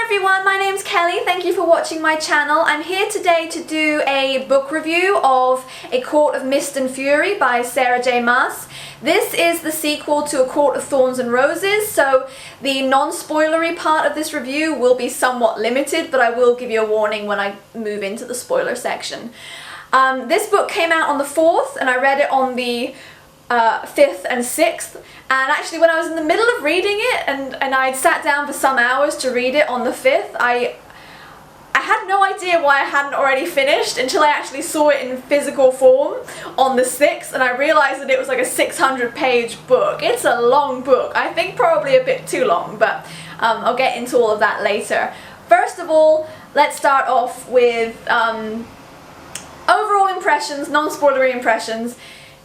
Hi everyone, my name's Kelly. Thank you for watching my channel. I'm here today to do a book review of A Court of Mist and Fury by Sarah J. Maas. This is the sequel to A Court of Thorns and Roses, so the non-spoilery part of this review will be somewhat limited, but I will give you a warning when I move into the spoiler section. This book came out on the 4th and I read it on the 5th and 6th, and actually when I was in the middle of reading it and I'd sat down for some hours to read it on the 5th, I had no idea why I hadn't already finished until I actually saw it in physical form on the 6th, and I realised that it was like a 600-page book. It's a long book. I think probably a bit too long, but I'll get into all of that later. First of all, let's start off with overall impressions, non-spoilery impressions.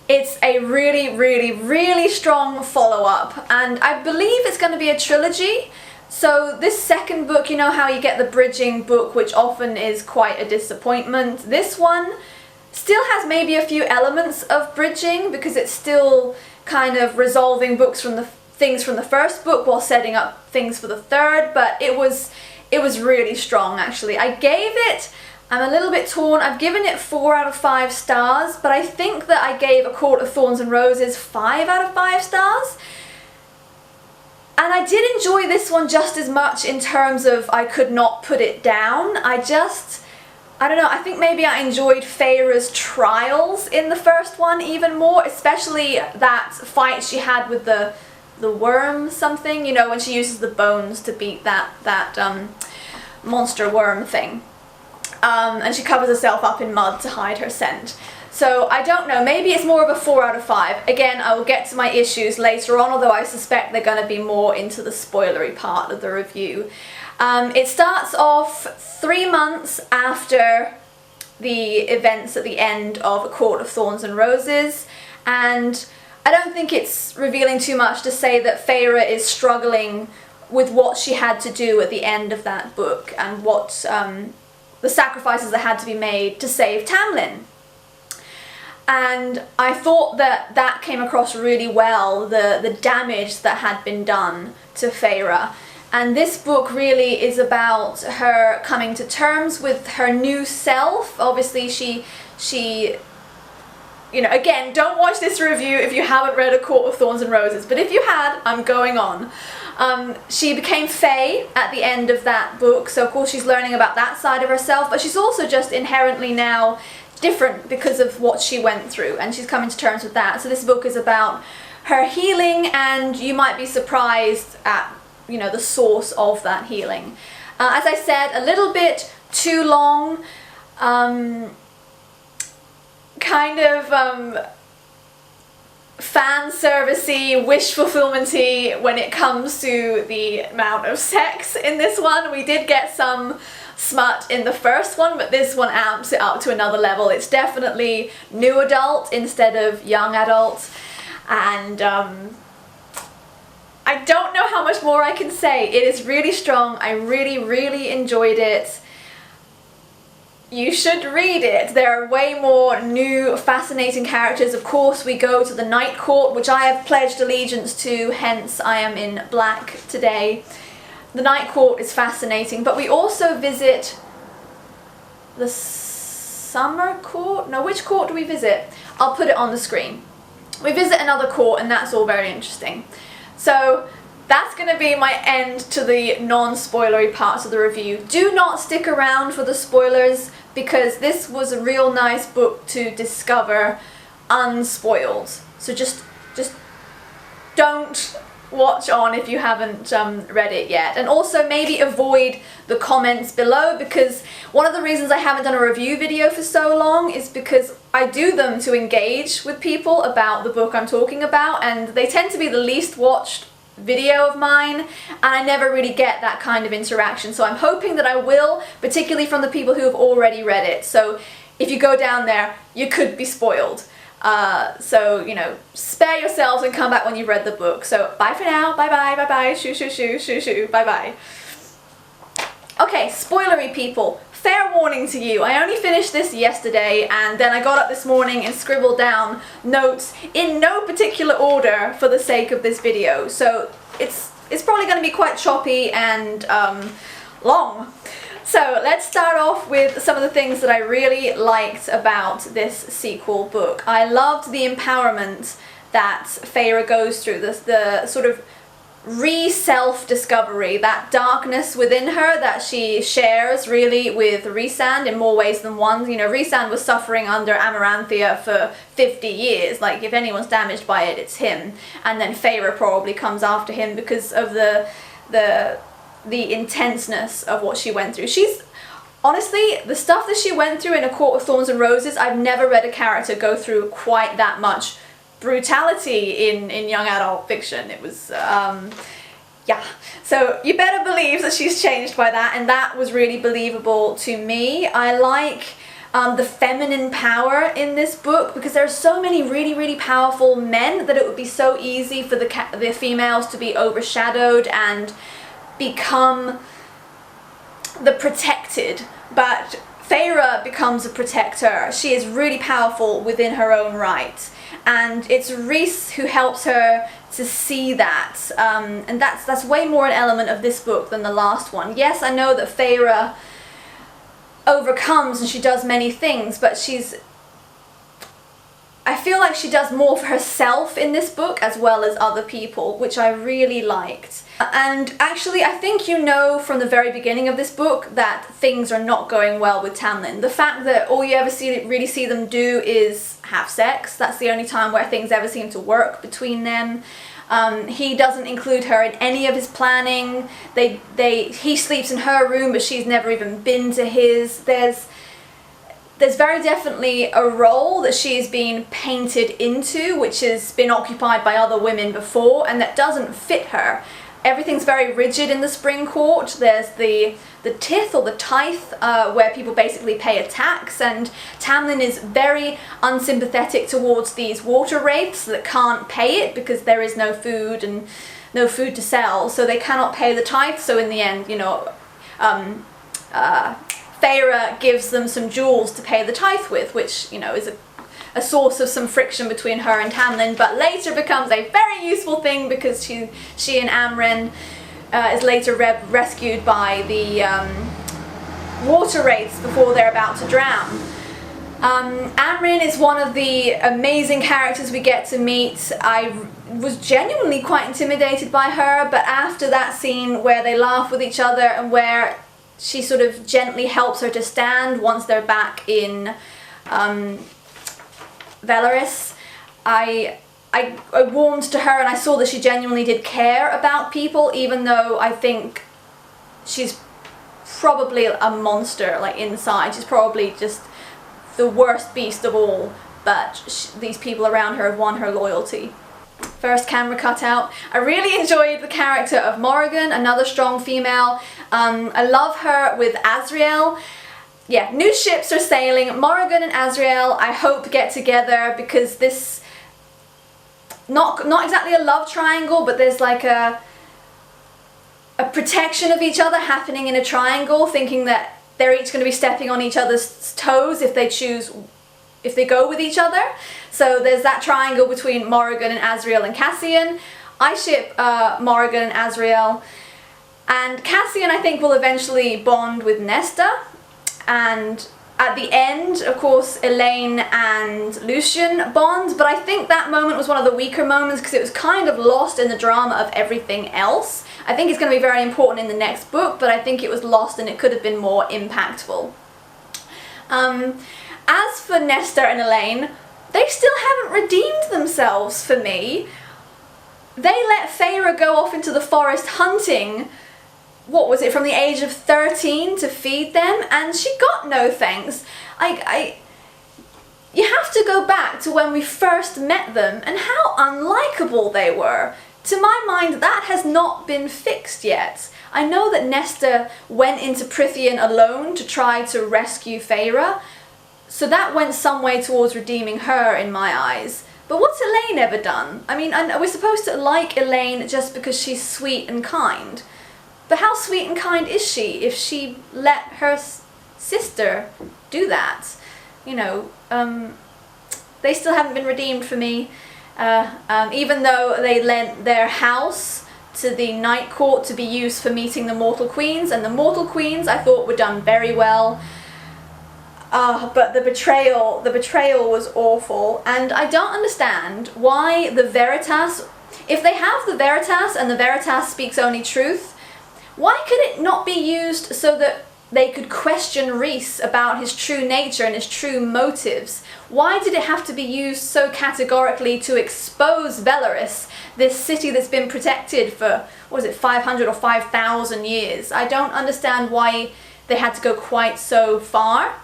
It's a really strong follow-up, and I believe it's going to be a trilogy. So this second book, you know how you get the bridging book, which often is quite a disappointment. This one still has maybe a few elements of bridging because it's still kind of resolving things from the first book while setting up things for the third, but it was really strong actually. I gave it, I'm a little bit torn. I've given it 4 out of 5 stars, but I think that I gave A Court of Thorns and Roses 5 out of 5 stars. And I did enjoy this one just as much in terms of I could not put it down. I don't know, I think maybe I enjoyed Feyre's trials in the first one even more, especially that fight she had with the worm something, you know, when she uses the bones to beat that monster worm thing. And she covers herself up in mud to hide her scent. So I don't know, maybe it's more of a 4 out of 5. Again, I will get to my issues later on, although I suspect they're going to be more into the spoilery part of the review. It starts off 3 months after the events at the end of A Court of Thorns and Roses, and I don't think it's revealing too much to say that Feyre is struggling with what she had to do at the end of that book and what the sacrifices that had to be made to save Tamlin. And I thought that that came across really well, the damage that had been done to Feyre. And this book really is about her coming to terms with her new self. Obviously she you know, again, don't watch this review if you haven't read A Court of Thorns and Roses, but if you had, I'm going on. She became Fae at the end of that book, so of course she's learning about that side of herself, but she's also just inherently now different because of what she went through, and she's coming to terms with that. So this book is about her healing, and you might be surprised at, you know, the source of that healing. As I said, a little bit too long, kind of fan servicey, wish fulfillmenty when it comes to the amount of sex in this one. We did get some smut in the first one, but this one amps it up to another level. It's definitely new adult instead of young adult, and I don't know how much more I can say. It is really strong. I really enjoyed it. You should read it. There are way more new, fascinating characters. Of course, we go to the Night Court, which I have pledged allegiance to, hence I am in black today. The Night Court is fascinating, but we also visit the Summer Court? No, which court do we visit? I'll put it on the screen. We visit another court, and that's all very interesting. So that's going to be my end to the non-spoilery parts of the review. Do not stick around for the spoilers, because this was a real nice book to discover unspoiled. So just don't watch on if you haven't read it yet. And also maybe avoid the comments below, because one of the reasons I haven't done a review video for so long is because I do them to engage with people about the book I'm talking about, and they tend to be the least watched video of mine, and I never really get that kind of interaction. So I'm hoping that I will, particularly from the people who have already read it. So if you go down there, you could be spoiled. So, you know, spare yourselves and come back when you've read the book. So bye for now, bye bye, bye bye, shoo shoo shoo shoo shoo, bye bye. Okay, spoilery people. Fair warning to you, I only finished this yesterday, and then I got up this morning and scribbled down notes in no particular order for the sake of this video. So it's probably going to be quite choppy and long. So let's start off with some of the things that I really liked about this sequel book. I loved the empowerment that Feyre goes through, the sort of re-self-discovery, that darkness within her that she shares really with Rhysand in more ways than one. You know, Rhysand was suffering under Amaranthia for 50 years. Like, if anyone's damaged by it, it's him. And then Feyre probably comes after him because of the intenseness of what she went through. She's honestly, the stuff that she went through in A Court of Thorns and Roses, I've never read a character go through quite that much brutality in young adult fiction. It was yeah, so you better believe that she's changed by that, and that was really believable to me. I like the feminine power in this book, because there are so many really powerful men that it would be so easy for the females to be overshadowed and become the protected, but Feyre becomes a protector. She is really powerful within her own right, and it's Rhys who helps her to see that, and that's way more an element of this book than the last one. Yes, I know that Feyre overcomes and she does many things, but I feel like she does more for herself in this book as well as other people, which I really liked. And actually, I think you know from the very beginning of this book that things are not going well with Tamlin. The fact that all you ever really see them do is have sex, that's the only time where things ever seem to work between them. He doesn't include her in any of his planning. He sleeps in her room, but she's never even been to his. There's very definitely a role that she's been painted into, which has been occupied by other women before, and that doesn't fit her. Everything's very rigid in the Spring Court. There's the tithe or the tithe, where people basically pay a tax, and Tamlin is very unsympathetic towards these water wraiths that can't pay it because there is no food and no food to sell, so they cannot pay the tithe. So in the end, you know, Feyre gives them some jewels to pay the tithe with, which, you know, is a source of some friction between her and Tamlin, but later becomes a very useful thing because she and Amren is later rescued by the water wraiths before they're about to drown. Amren is one of the amazing characters we get to meet. I was genuinely quite intimidated by her, but after that scene where they laugh with each other and where she sort of gently helps her to stand once they're back in Velaris, I warmed to her, and I saw that she genuinely did care about people, even though I think she's probably a monster, like, inside. She's probably just the worst beast of all, but these people around her have won her loyalty. First camera cutout. I really enjoyed the character of Morrigan, another strong female. I love her with Azriel. Yeah, new ships are sailing. Morrigan and Azriel, I hope, get together, because this, not exactly a love triangle, but there's like a protection of each other happening in a triangle, thinking that they're each going to be stepping on each other's toes if they go with each other. So there's that triangle between Morrigan and Azriel and Cassian. I ship Morrigan and Azriel, and Cassian, I think, will eventually bond with Nesta. And at the end, of course, Elaine and Lucien bond, but I think that moment was one of the weaker moments because it was kind of lost in the drama of everything else. I think it's going to be very important in the next book, but I think it was lost and it could have been more impactful. As for Nesta and Elaine, they still haven't redeemed themselves for me. They let Feyre go off into the forest hunting, what was it, from the age of 13 to feed them, and she got no thanks. You have to go back to when we first met them and how unlikable they were. To my mind, that has not been fixed yet. I know that Nesta went into Prythian alone to try to rescue Feyre, so that went some way towards redeeming her in my eyes. But what's Elaine ever done? I mean, we're supposed to like Elaine just because she's sweet and kind. But how sweet and kind is she if she let her sister do that? You know, they still haven't been redeemed for me. Even though they lent their house to the Night Court to be used for meeting the Mortal Queens, and the Mortal Queens I thought were done very well. But the betrayal was awful, and I don't understand why the Veritas, if they have the Veritas and the Veritas speaks only truth, why could it not be used so that they could question Rhys about his true nature and his true motives? Why did it have to be used so categorically to expose Velaris, this city that's been protected for, what was it, 500 or 5,000 years? I don't understand why they had to go quite so far.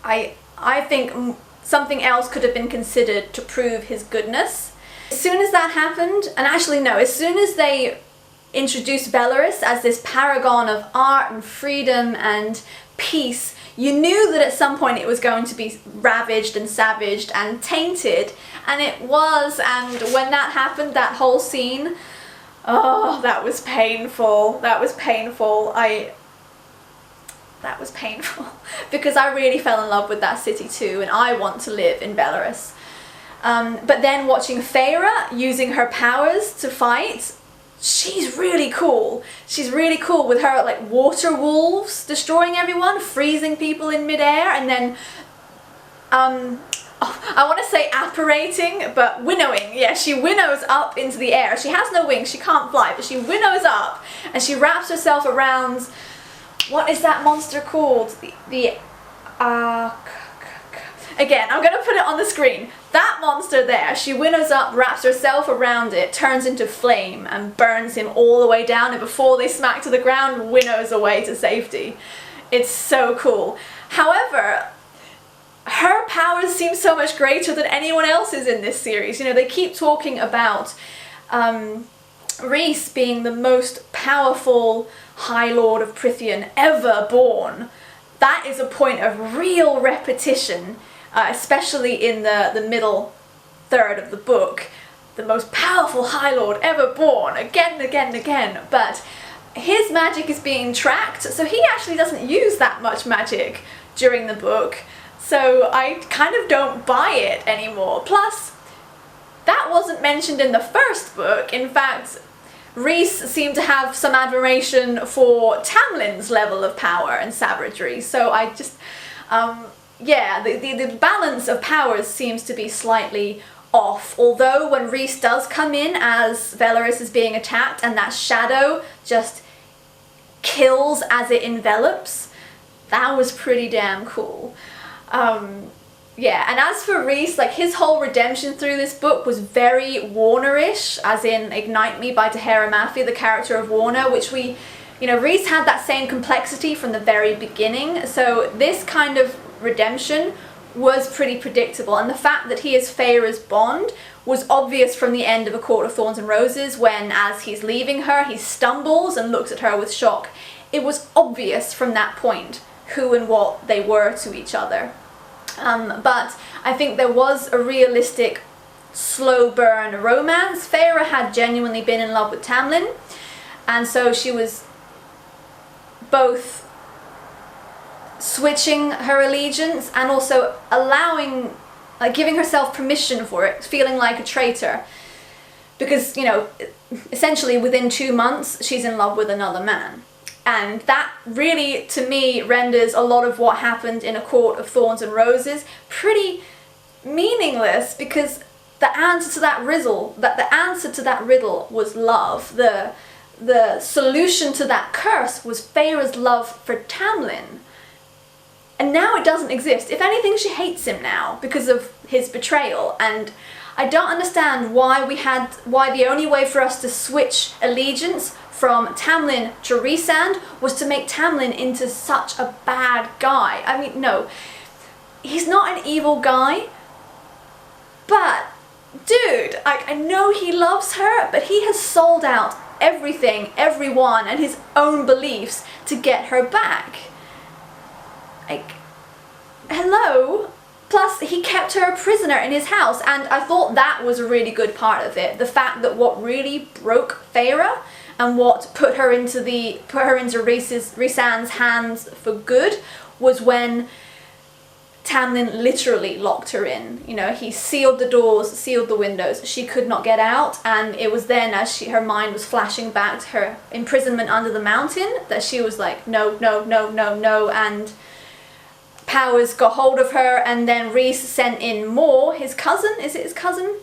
I think something else could have been considered to prove his goodness. As soon as that happened, and actually no, as soon as they introduced Velaris as this paragon of art and freedom and peace, you knew that at some point it was going to be ravaged and savaged and tainted, and it was. And when that happened, that whole scene, oh, that was painful. That was painful. That was painful because I really fell in love with that city too, and I want to live in Velaris. But then watching Feyre using her powers to fight, she's really cool. She's really cool with her like water wolves destroying everyone, freezing people in midair, and then I want to say apparating, but winnowing. Yeah, she winnows up into the air. She has no wings, she can't fly, but she winnows up and she wraps herself around, what is that monster called? Again, I'm going to put it on the screen. That monster there, she winnows up, wraps herself around it, turns into flame and burns him all the way down, and before they smack to the ground, winnows away to safety. It's so cool. However, her powers seem so much greater than anyone else's in this series. You know, they keep talking about Rhys being the most powerful High Lord of Prythian ever born. That is a point of real repetition, especially in the middle third of the book. The most powerful High Lord ever born, again and again and again. But his magic is being tracked, so he actually doesn't use that much magic during the book. So I kind of don't buy it anymore. Plus, that wasn't mentioned in the first book. In fact, Rhys seemed to have some admiration for Tamlin's level of power and savagery. So I just, yeah, the balance of powers seems to be slightly off. Although when Rhys does come in as Velaris is being attacked and that shadow just kills as it envelops, that was pretty damn cool. Yeah, and as for Rhys, like, his whole redemption through this book was very Warner-ish, as in Ignite Me by Tahara Mafi, the character of Warner, which we, you know, Rhys had that same complexity from the very beginning, so this kind of redemption was pretty predictable, and the fact that he is Feyre's bond was obvious from the end of A Court of Thorns and Roses, when, as he's leaving her, he stumbles and looks at her with shock. It was obvious from that point who and what they were to each other. But I think there was a realistic slow burn romance. Feyre had genuinely been in love with Tamlin, and so she was both switching her allegiance and also allowing, giving herself permission for it, feeling like a traitor. Because, you know, essentially within 2 months she's in love with another man. And that really, to me, renders a lot of what happened in A Court of Thorns and Roses pretty meaningless, because the answer to that riddle, was love. The solution to that curse was Feyre's love for Tamlin. And now it doesn't exist. If anything, she hates him now because of his betrayal. And I don't understand why the only way for us to switch allegiance from Tamlin to Rhysand was to make Tamlin into such a bad guy. I mean, no, he's not an evil guy, but dude, I know he loves her, but he has sold out everything, everyone, and his own beliefs to get her back. Like, hello? Plus, he kept her a prisoner in his house, and I thought that was a really good part of it. The fact that what really broke Feyre and what put her into Rhysand's hands for good was when Tamlin literally locked her in. You know, he sealed the doors, sealed the windows. She could not get out, and it was then, as her mind was flashing back to her imprisonment under the mountain, that she was like, no, no, no, no, no, and powers got hold of her, and then Rhys sent in Moore, his cousin, is it his cousin?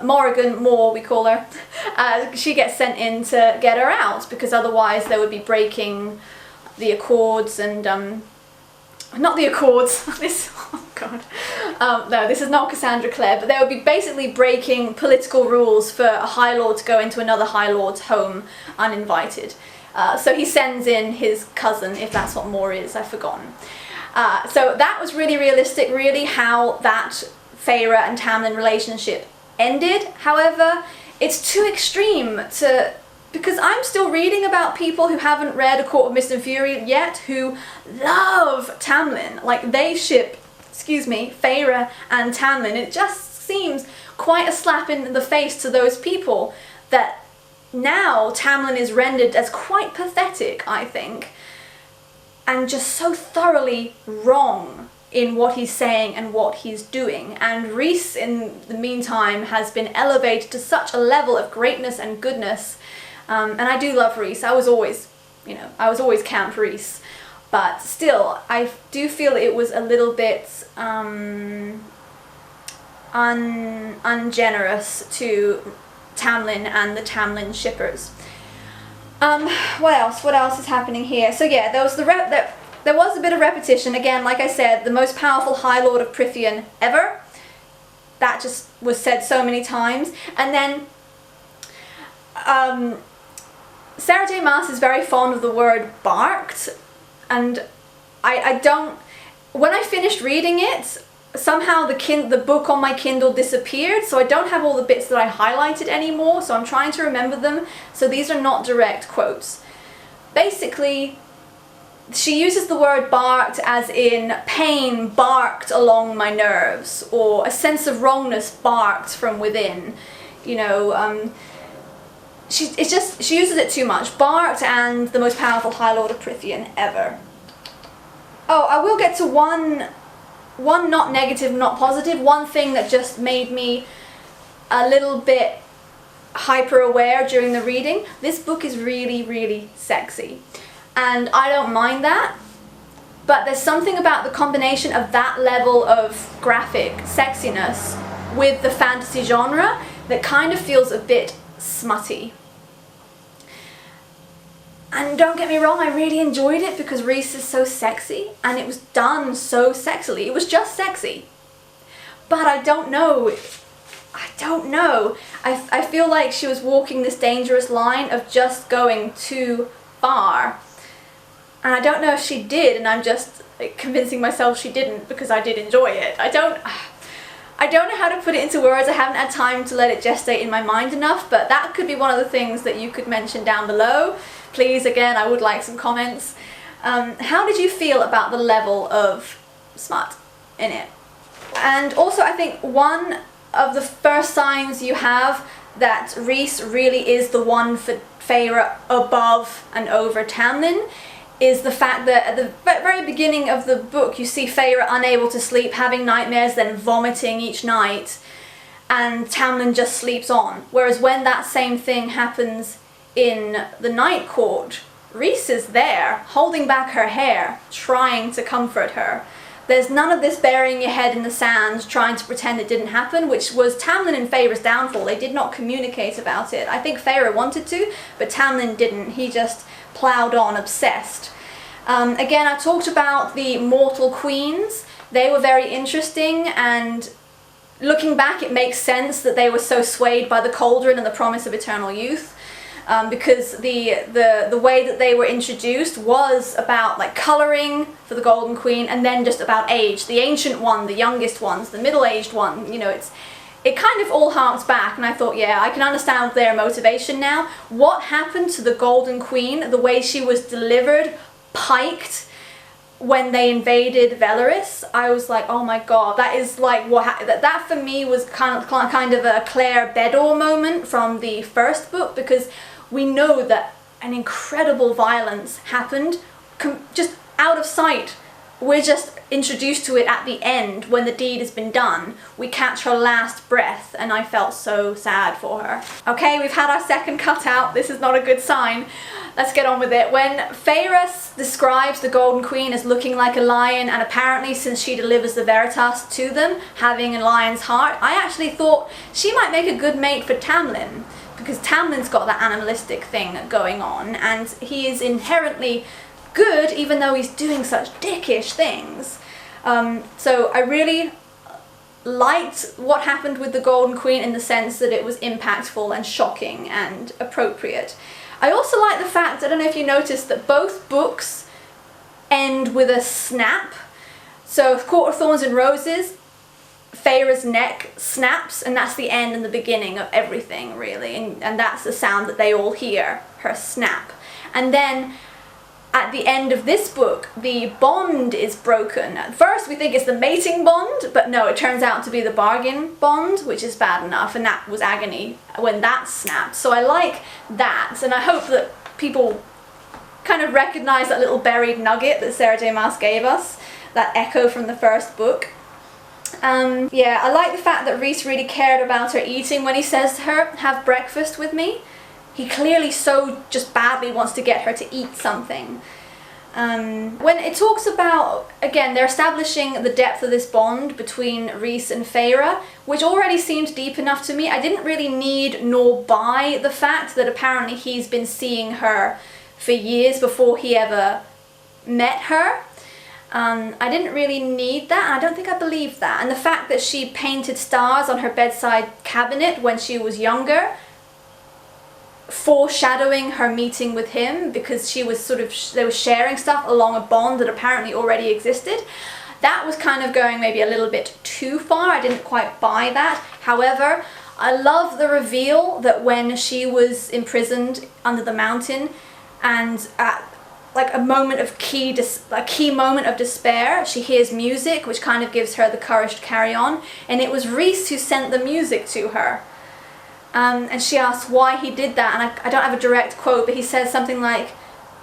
Morrigan, Moore we call her. She gets sent in to get her out, because otherwise they would be breaking the Accords and not the Accords, this, oh god, no, this is not Cassandra Clare, but they would be basically breaking political rules for a High Lord to go into another High Lord's home uninvited. So he sends in his cousin, if that's what Moore is, I've forgotten. So that was really realistic, really, how that Feyre and Tamlin relationship ended. However, it's too extreme to... Because I'm still reading about people who haven't read A Court of Mist and Fury yet, who love Tamlin. Like, they ship, excuse me, Feyre and Tamlin. It just seems quite a slap in the face to those people that now Tamlin is rendered as quite pathetic, I think, and just so thoroughly wrong in what he's saying and what he's doing. And Rhys, in the meantime, has been elevated to such a level of greatness and goodness. And I do love Rhys. I was always, you know, I was always Camp Rhys. But still, I do feel it was a little bit ungenerous to Tamlin and the Tamlin shippers. What else? What else is happening here? So yeah, there was there was a bit of repetition. Again, like I said, the most powerful High Lord of Prythian ever. That just was said so many times. And then Sarah J. Maas is very fond of the word barked, and I don't... When I finished reading it, somehow the book on my Kindle disappeared, so I don't have all the bits that I highlighted anymore, so I'm trying to remember them, so these are not direct quotes. Basically, she uses the word barked as in pain barked along my nerves, or a sense of wrongness barked from within, you know. She uses it too much. Barked and the most powerful High Lord of Prythian ever. Oh, I will get to one not negative, not positive, one thing that just made me a little bit hyper aware during the reading. This book is really, really sexy. And I don't mind that, but there's something about the combination of that level of graphic sexiness with the fantasy genre that kind of feels a bit smutty. And don't get me wrong, I really enjoyed it because Rhys is so sexy, and it was done so sexily. It was just sexy. But I don't know. I feel like she was walking this dangerous line of just going too far. And I don't know if she did, and I'm just convincing myself she didn't because I did enjoy it. I don't know how to put it into words. I haven't had time to let it gestate in my mind enough, but that could be one of the things that you could mention down below. Please, again, I would like some comments. How did you feel about the level of smut in it? And also, I think one of the first signs you have that Rhys really is the one for Feyre above and over Tamlin is the fact that at the very beginning of the book you see Feyre unable to sleep, having nightmares, then vomiting each night, and Tamlin just sleeps on. Whereas when that same thing happens in the Night Court, Rhys is there, holding back her hair, trying to comfort her. There's none of this burying your head in the sand, trying to pretend it didn't happen, which was Tamlin and Feyre's downfall. They did not communicate about it. I think Feyre wanted to, but Tamlin didn't. He just ploughed on, obsessed. Again, I talked about the mortal queens. They were very interesting, and looking back it makes sense that they were so swayed by the cauldron and the promise of eternal youth. Because the way that they were introduced was about like colouring for the Golden Queen, and then just about age. The ancient one, the youngest ones, the middle-aged one, you know, it kind of all harks back, and I thought, yeah, I can understand their motivation now. What happened to the Golden Queen, the way she was delivered, piked, when they invaded Velaris, I was like, oh my god, that is like that for me was kind of a Claire Bedore moment from the first book, because we know that an incredible violence happened just out of sight we're just introduced to it at the end when the deed has been done. We catch her last breath, and I felt so sad for her. Okay, we've had our second cutout. This is not a good sign. Let's get on with it. When Feyre describes the Golden Queen as looking like a lion, and apparently since she delivers the Veritas to them, having a lion's heart, I actually thought she might make a good mate for Tamlin, because Tamlin's got that animalistic thing going on, and he is inherently good even though he's doing such dickish things. So I really liked what happened with the Golden Queen in the sense that it was impactful and shocking and appropriate. I also like the fact, I don't know if you noticed, that both books end with a snap. So Court of Thorns and Roses, Feyre's neck snaps, and that's the end and the beginning of everything, really, and that's the sound that they all hear, her snap. And then at the end of this book, the bond is broken. At first we think it's the mating bond, but no, it turns out to be the bargain bond, which is bad enough, and that was agony when that snapped. So I like that, and I hope that people kind of recognize that little buried nugget that Sarah J. Maas gave us, that echo from the first book. Yeah, I like the fact that Rhys really cared about her eating when he says to her, "Have breakfast with me." He clearly so just badly wants to get her to eat something. When it talks about, again, they're establishing the depth of this bond between Rhys and Feyre, which already seemed deep enough to me. I didn't really need nor buy the fact that apparently he's been seeing her for years before he ever met her. I didn't really need that, and I don't think I believed that. And the fact that she painted stars on her bedside cabinet when she was younger, foreshadowing her meeting with him, because she was they were sharing stuff along a bond that apparently already existed. That was kind of going maybe a little bit too far. I didn't quite buy that. However, I love the reveal that when she was imprisoned under the mountain, and at like a moment of a key moment of despair, she hears music, which kind of gives her the courage to carry on. And it was Rhys who sent the music to her. And she asks why he did that, and I don't have a direct quote, but he says something like,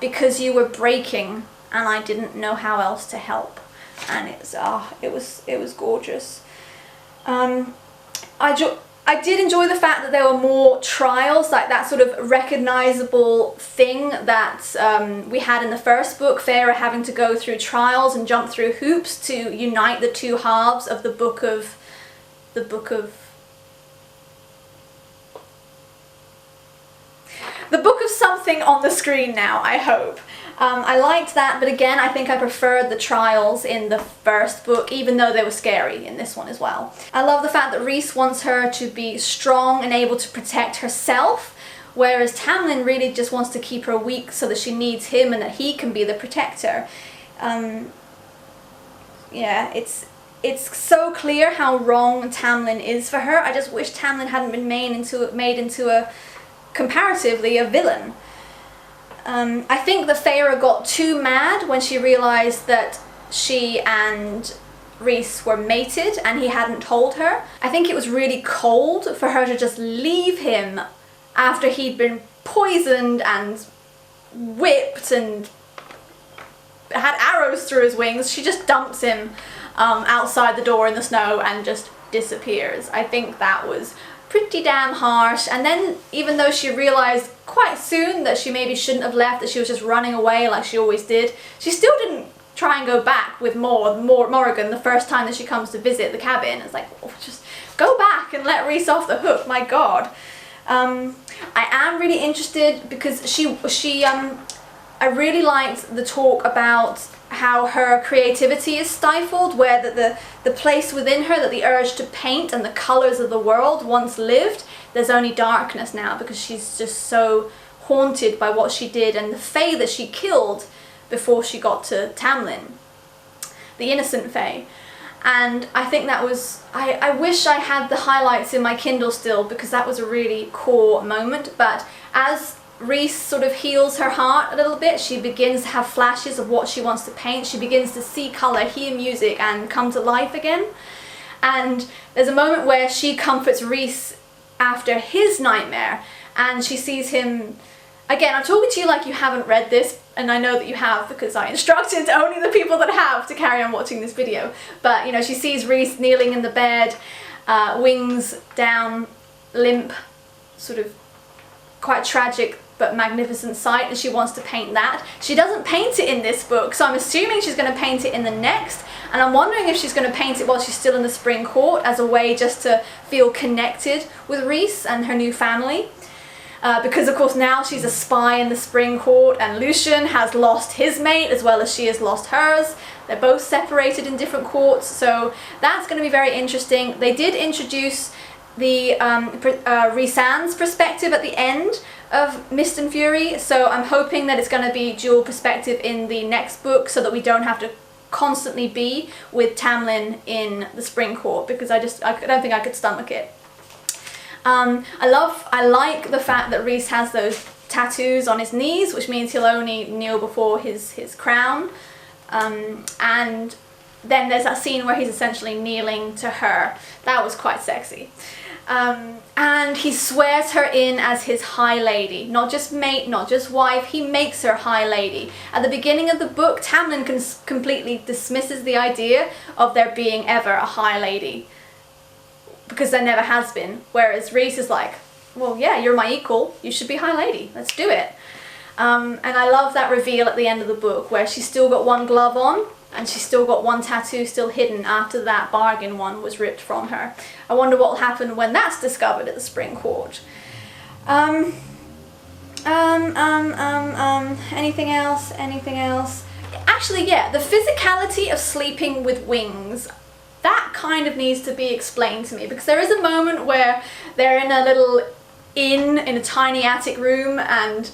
"Because you were breaking, and I didn't know how else to help." And it was gorgeous. I did enjoy the fact that there were more trials, like that sort of recognizable thing that we had in the first book, Feyre having to go through trials and jump through hoops to unite the two halves of the book of something on the screen now, I hope. I liked that, but again, I think I preferred the trials in the first book, even though they were scary in this one as well. I love the fact that Rhys wants her to be strong and able to protect herself, whereas Tamlin really just wants to keep her weak so that she needs him and that he can be the protector. Yeah, it's so clear how wrong Tamlin is for her. I just wish Tamlin hadn't been made into a comparatively a villain. I think that Feyre got too mad when she realised that she and Rhys were mated and he hadn't told her. I think it was really cold for her to just leave him after he'd been poisoned and whipped and had arrows through his wings. She just dumps him outside the door in the snow and just disappears. I think that was pretty damn harsh. And then, even though she realised quite soon that she maybe shouldn't have left, that she was just running away like she always did, she still didn't try and go back with Morrigan the first time that she comes to visit the cabin. It's like, oh, just go back and let Rhys off the hook, my god. I am really interested because I really liked the talk about how her creativity is stifled, where the place within her, that the urge to paint and the colours of the world once lived, there's only darkness now because she's just so haunted by what she did and the Fae that she killed before she got to Tamlin, the innocent Fae. And I think that was, I wish I had the highlights in my Kindle still, because that was a really core moment. But as Rhys sort of heals her heart a little bit, she begins to have flashes of what she wants to paint. She begins to see colour, hear music and come to life again. And there's a moment where she comforts Rhys after his nightmare, and she sees him Again, I'm talking to you like you haven't read this, and I know that you have because I instructed only the people that have to carry on watching this video. But, you know, she sees Rhys kneeling in the bed, wings down, limp, sort of quite tragic but magnificent sight, and she wants to paint that. She doesn't paint it in this book, so I'm assuming she's going to paint it in the next, and I'm wondering if she's going to paint it while she's still in the Spring Court as a way just to feel connected with Rhys and her new family. Because of course now she's a spy in the Spring Court, and Lucien has lost his mate as well as she has lost hers. They're both separated in different courts, so that's going to be very interesting. They did introduce the Rhys-Anne's perspective at the end of Mist and Fury, so I'm hoping that it's going to be dual perspective in the next book so that we don't have to constantly be with Tamlin in the Spring Court, because I don't think I could stomach it. I like the fact that Rhys has those tattoos on his knees, which means he'll only kneel before his crown. And then there's that scene where he's essentially kneeling to her. That was quite sexy. And he swears her in as his High Lady. Not just mate, not just wife, he makes her High Lady. At the beginning of the book, Tamlin completely dismisses the idea of there being ever a High Lady, because there never has been, whereas Rhys is like, well, yeah, you're my equal, you should be High Lady, let's do it. And I love that reveal at the end of the book where she's still got one glove on and she's still got one tattoo still hidden after that bargain one was ripped from her. I wonder what will happen when that's discovered at the Spring Court. Anything else? Anything else? Actually, yeah, the physicality of sleeping with wings, that kind of needs to be explained to me, because there is a moment where they're in a little inn in a tiny attic room, and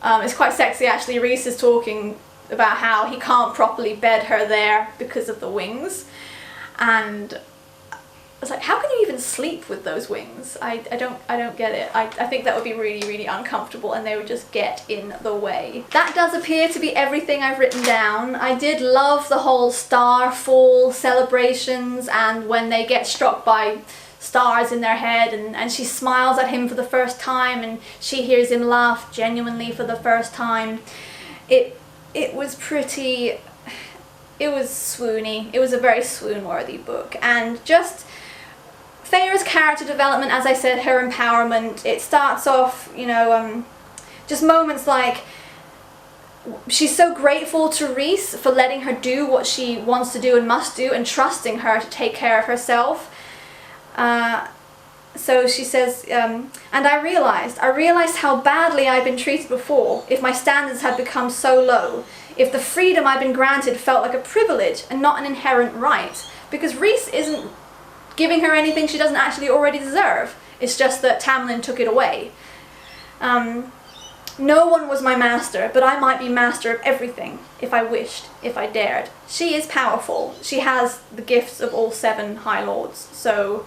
it's quite sexy actually. Rhys is talking about how he can't properly bed her there because of the wings, and I was like, how can you even sleep with those wings? I don't get it. I think that would be really, really uncomfortable, and they would just get in the way. That does appear to be everything I've written down. I did love the whole starfall celebrations, and when they get struck by stars in their head, and she smiles at him for the first time, and she hears him laugh genuinely for the first time. It was pretty, it was swoony. It was a very swoon-worthy book, and just Feyre's character development, as I said, her empowerment, it starts off, you know, just moments like she's so grateful to Rhys for letting her do what she wants to do and must do, and trusting her to take care of herself. So she says, and I realized how badly I'd been treated before, if my standards had become so low, if the freedom I'd been granted felt like a privilege and not an inherent right, because Rhys isn't giving her anything she doesn't actually already deserve. It's just that Tamlin took it away. No one was my master, but I might be master of everything, if I wished, if I dared. She is powerful. She has the gifts of all 7 High Lords, so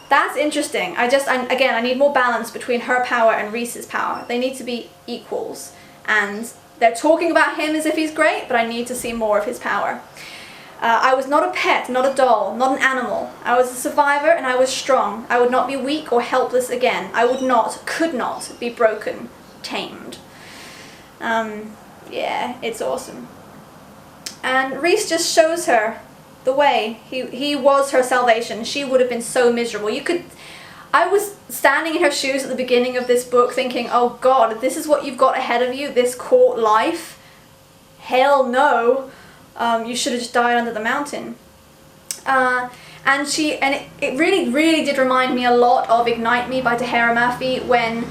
that's interesting. Again, I need more balance between her power and Rhys's power. They need to be equals, and they're talking about him as if he's great, but I need to see more of his power. I was not a pet, not a doll, not an animal. I was a survivor, and I was strong. I would not be weak or helpless again. I would not, could not be broken, tamed. Yeah, it's awesome. And Rhys just shows her the way. He was her salvation. She would have been so miserable. I was standing in her shoes at the beginning of this book thinking, oh God, this is what you've got ahead of you, this court life? Hell no. You should have just died under the mountain. And it really, really did remind me a lot of Ignite Me by Tahira Mafi, when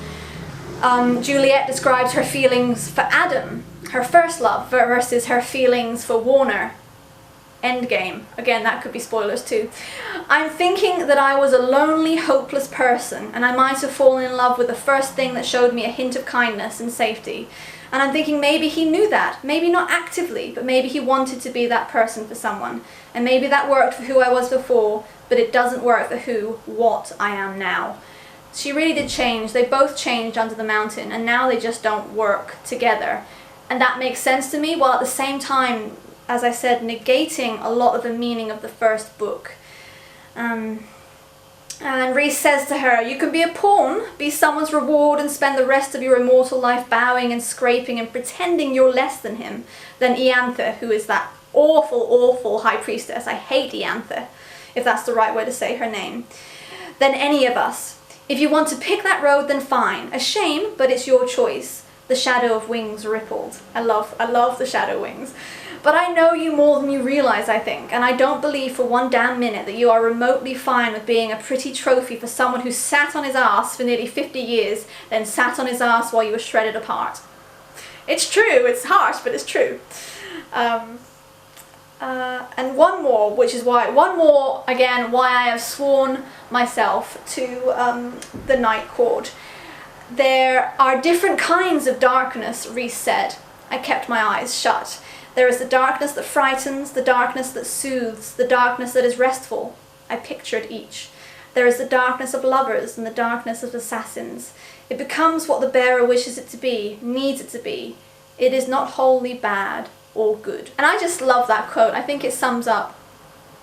Juliet describes her feelings for Adam, her first love, versus her feelings for Warner. Endgame. Again, that could be spoilers too. I'm thinking that I was a lonely, hopeless person, and I might have fallen in love with the first thing that showed me a hint of kindness and safety. And I'm thinking maybe he knew that, maybe not actively, but maybe he wanted to be that person for someone. And maybe that worked for who I was before, but it doesn't work for what I am now. She really did change. They both changed under the mountain, and now they just don't work together. And that makes sense to me, while at the same time, as I said, negating a lot of the meaning of the first book. And Rhys says to her, "You can be a pawn, be someone's reward, and spend the rest of your immortal life bowing and scraping and pretending you're less than him, than Ianthe, who is that awful, awful high priestess. I hate Ianthe, if that's the right way to say her name. Than any of us. If you want to pick that road, then fine. A shame, but it's your choice." The shadow of wings rippled. I love the shadow wings. "But I know you more than you realize, I think, and I don't believe for one damn minute that you are remotely fine with being a pretty trophy for someone who sat on his ass for nearly 50 years, then sat on his ass while you were shredded apart." It's true, it's harsh, but it's true. And one more, again, why I have sworn myself to the Night Court. "There are different kinds of darkness," Rhys said. I kept my eyes shut. "There is the darkness that frightens, the darkness that soothes, the darkness that is restful." I pictured each. "There is the darkness of lovers and the darkness of assassins. It becomes what the bearer wishes it to be, needs it to be. It is not wholly bad or good." And I just love that quote. I think it sums up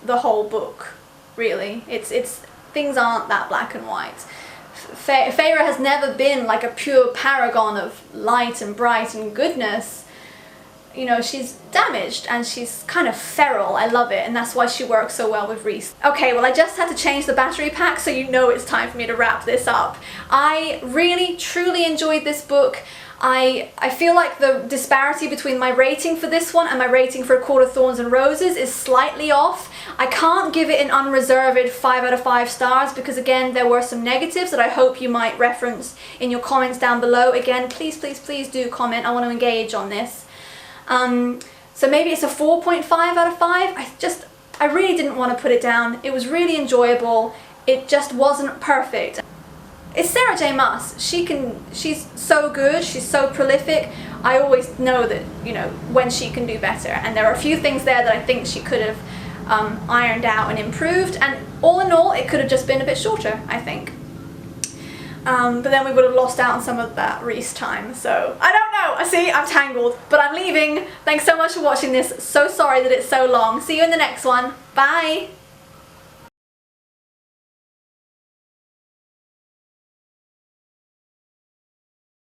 the whole book, really. It's things aren't that black and white. Feyre has never been like a pure paragon of light and bright and goodness. You know, she's damaged and she's kind of feral. I love it, and that's why she works so well with Rhys. Okay, well, I just had to change the battery pack, so you know it's time for me to wrap this up. I really, truly enjoyed this book. I feel like the disparity between my rating for this one and my rating for A Court of Thorns and Roses is slightly off. I can't give it an unreserved 5 out of 5 stars because, again, there were some negatives that I hope you might reference in your comments down below. Again, please, please, please do comment. I want to engage on this. So maybe it's a 4.5 out of 5. I really didn't want to put it down. It was really enjoyable. It just wasn't perfect. It's Sarah J. Maas. She's so good, she's so prolific. I always know that, you know, when she can do better. And there are a few things there that I think she could have ironed out and improved. And all in all, it could have just been a bit shorter, I think. But then we would have lost out on some of that Rhys time. So, I don't know. See, I'm tangled. But I'm leaving. Thanks so much for watching this. So sorry that it's so long. See you in the next one. Bye.